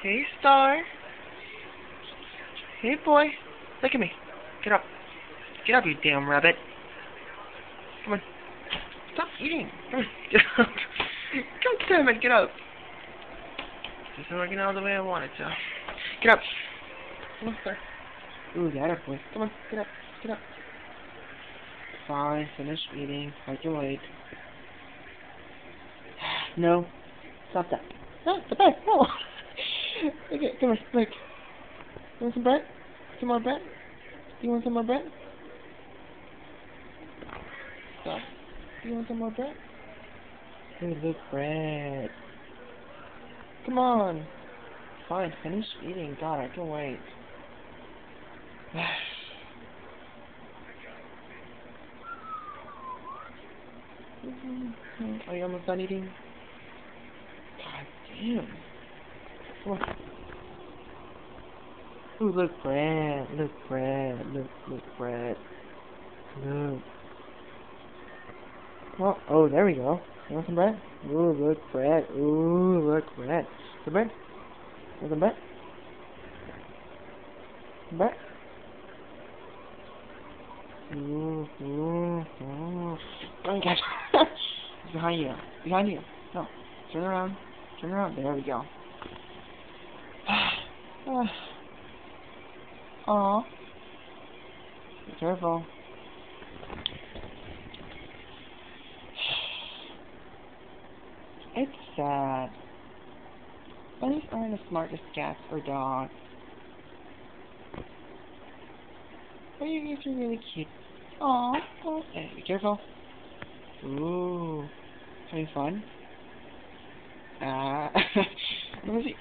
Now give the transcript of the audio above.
Hey, Star. Hey, boy. Look at me. Get up. Get up, you damn rabbit. Come on. Stop eating. Come on. Get up. God damn it, get up. This isn't working out the way I want it to. Get up. Come on, Star. Ooh, that up, boy. Come on, get up. Get up. Fine, finish eating. I can wait. No. Stop that. No, the bed. No. Okay, come on, look. You want some bread? Some more bread? You want some more bread? Stop. You want some more bread? Hey, look, bread. Come on. Fine, finish eating. God, I can wait. Are you almost done eating? God damn. Come on. Ooh, look, bread. Look, bread. Look, bread. Look. Oh, there we go. You want some bread? Ooh, look, bread. Ooh, look, bread. Some bread? Want some bread? Some bread? Ooh. Go and catch it. It's behind you. Behind you. No. Turn around. Turn around. There we go. Aw. Be careful. It's sad. Bunnies aren't as smart as cats or dogs. But you guys are really cute. Aww. Hey, be careful. Ooh. Having fun? Let me see.